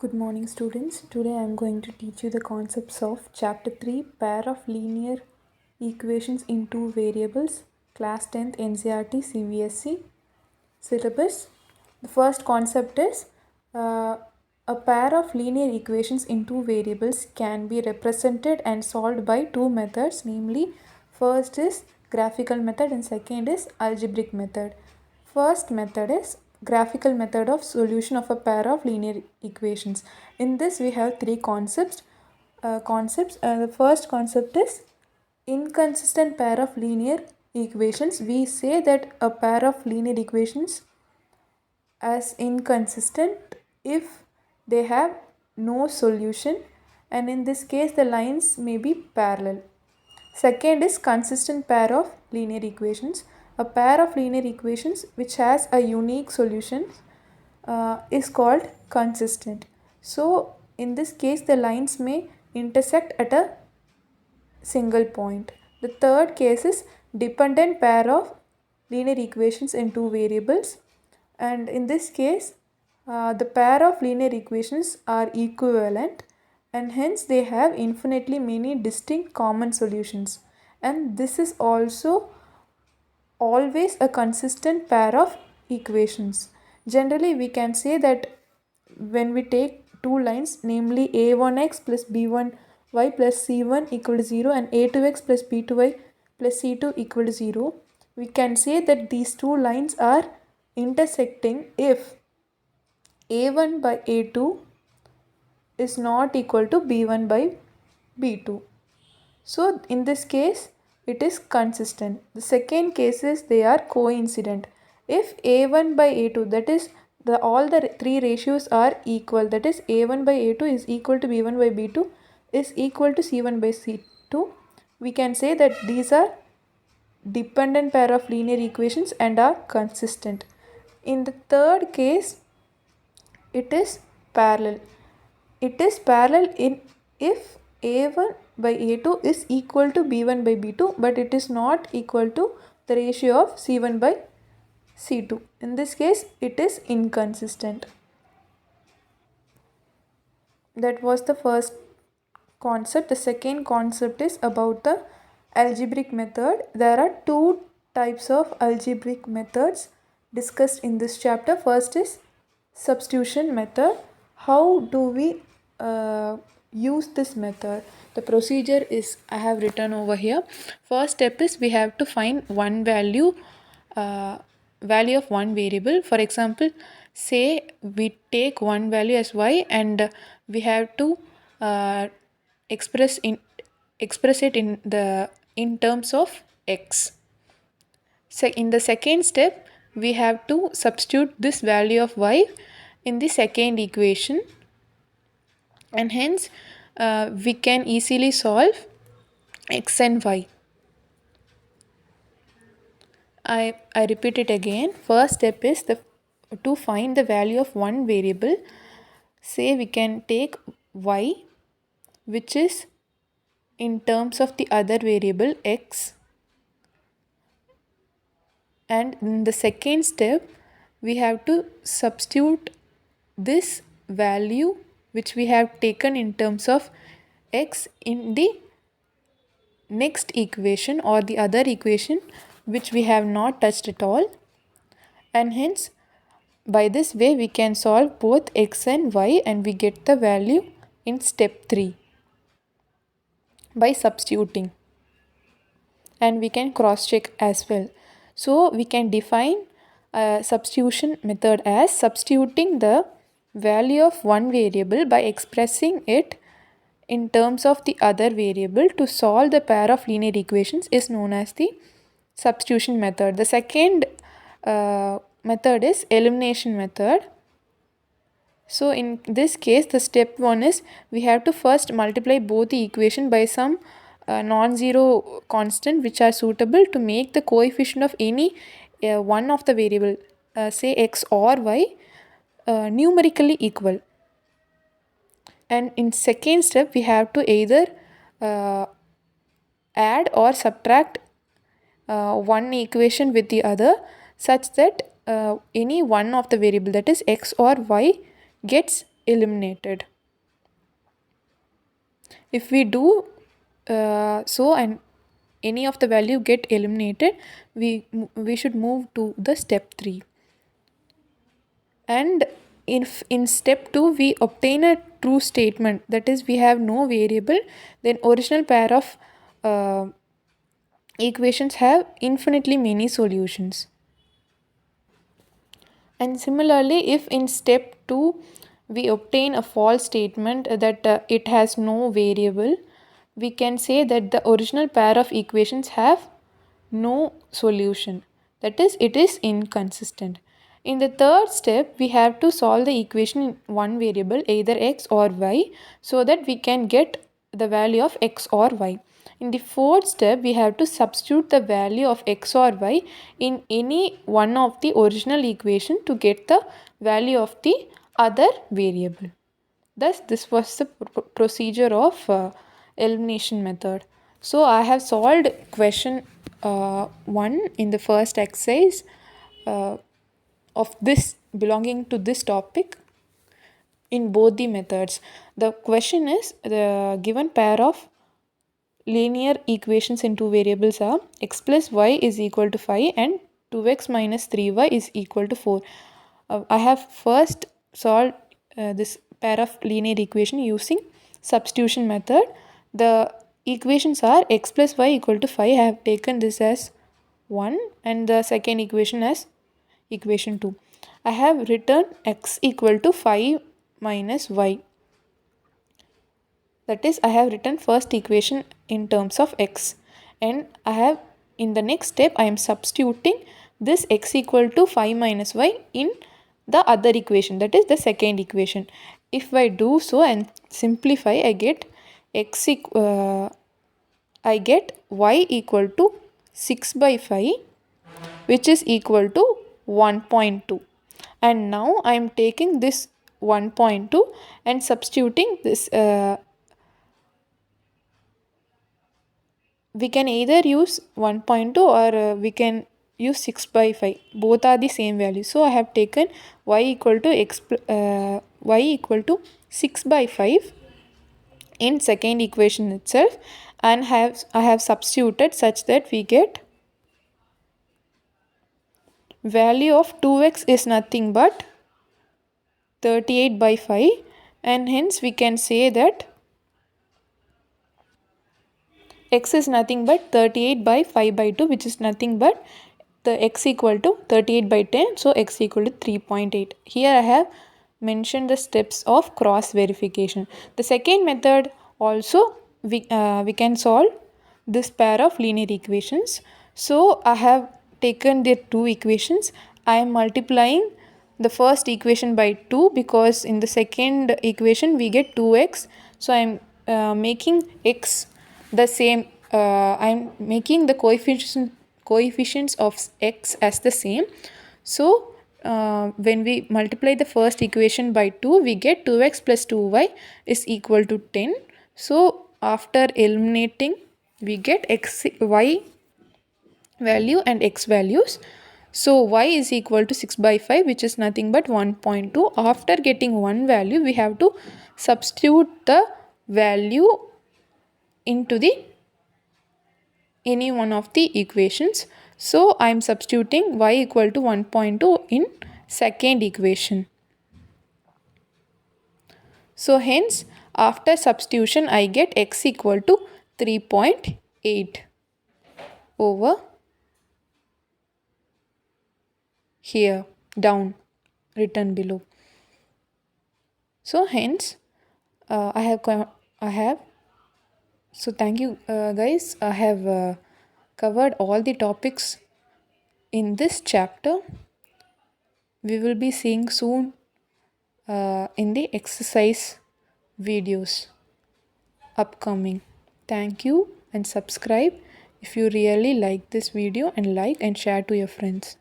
Good morning, students. Today I am going to teach you the concepts of Chapter 3 Pair of Linear Equations in Two Variables, Class 10th NCERT CBSE syllabus. The first concept is a pair of linear equations in two variables can be represented and solved by two methods, namely, first is graphical method and second is algebraic method. First method is graphical method of solution of a pair of linear equations. In this we have three concepts. The first concept is inconsistent pair of linear equations. We say that a pair of linear equations as inconsistent if they have no solution, and in this case the lines may be parallel. Second is consistent pair of linear equations. A pair of linear equations which has a unique solution is called consistent. So in this case the lines may intersect at a single point. The third case is dependent pair of linear equations in two variables, and in this case the pair of linear equations are equivalent and hence they have infinitely many distinct common solutions, and this is also always a consistent pair of equations. Generally we can say that when we take two lines, namely a1x plus b1y plus c1 equal to 0 and a2x plus b2y plus c2 equal to 0, we can say that these two lines are intersecting if a1 by a2 is not equal to b1 by b2. So in this case it is consistent. The second case is they are coincident. If a1 by a2, that is all the three ratios are equal, that is a1 by a2 is equal to b1 by b2 is equal to c1 by c2, we can say that these are dependent pair of linear equations and are consistent. In the third case it is parallel. It is parallel if a1 by a2 is equal to b1 by b2, but it is not equal to the ratio of c1 by c2. In this case it is inconsistent. That was the first concept. The second concept is about the algebraic method. There are two types of algebraic methods discussed in this chapter. First is substitution method. How do we use this method? The procedure is I have written over here. First step is we have to find one value of one variable. For example, say we take one value as y and we have to express it in terms of x. So in the second step we have to substitute this value of y in the second equation, and hence we can easily solve x and y. I repeat it again. First step is to find the value of one variable. Say we can take y, which is in terms of the other variable x, and in the second step we have to substitute this value which we have taken in terms of x in the next equation or the other equation which we have not touched at all, and hence by this way we can solve both x and y and we get the value in step 3 by substituting, and we can cross check as well. So we can define a substitution method as substituting the value of one variable by expressing it in terms of the other variable to solve the pair of linear equations is known as the substitution method. The second method is elimination method. So in this case the step 1 is we have to first multiply both the equation by some non-zero constant which are suitable to make the coefficient of any one of the variable, say x or y, numerically equal. And in second step we have to either add or subtract one equation with the other such that any one of the variable, that is x or y, gets eliminated. If we do so and any of the value get eliminated, we should move to the step 3. And if in step 2 we obtain a true statement, that is we have no variable, then original pair of equations have infinitely many solutions. And similarly, if in step 2 we obtain a false statement that it has no variable, we can say that the original pair of equations have no solution. That is, it is inconsistent. In the third step, we have to solve the equation in one variable, either x or y, so that we can get the value of x or y. In the fourth step, we have to substitute the value of x or y in any one of the original equation to get the value of the other variable. Thus, this was the procedure of elimination method. So, I have solved question 1 in the first exercise of this belonging to this topic in both the methods. The question is the given pair of linear equations in two variables are x plus y is equal to 5 and 2x minus 3y is equal to 4. I have first solved this pair of linear equation using substitution method. The equations are x plus y equal to 5. I have taken this as 1 and the second equation as equation 2. I have written x equal to 5 minus y. That is, I have written first equation in terms of x, and I have in the next step I am substituting this x equal to 5 minus y in the other equation, that is the second equation. If I do so and simplify, I get I get y equal to 6 by 5, which is equal to 1.2. And now I am taking this 1.2 and substituting this. We can either use 1.2 or we can use 6 by 5. Both are the same value. So I have taken y equal to y equal to 6 by 5 in second equation itself, and I have substituted such that we get value of 2x is nothing but 38 by 5, and hence we can say that x is nothing but 38 by 5 by 2, which is nothing but the x equal to 38 by 10, so x equal to 3.8. Here I have mentioned the steps of cross verification. The second method also we can solve this pair of linear equations. So I have taken the two equations. I am multiplying the first equation by 2 because in the second equation we get 2x. So I am making x the same. I am making the coefficients of x as the same. So when we multiply the first equation by 2, we get 2x plus 2y is equal to 10. So after eliminating, we get y value and x values. So y is equal to 6 by 5, which is nothing but 1.2. After getting one value, we have to substitute the value into the any one of the equations. So I am substituting y equal to 1.2 in second equation. So hence after substitution I get x equal to 3.8 over here down written below. So hence I have so thank you guys. I have covered all the topics in this chapter. We will be seeing soon in the exercise videos upcoming. Thank you and subscribe if you really like this video, and like and share to your friends.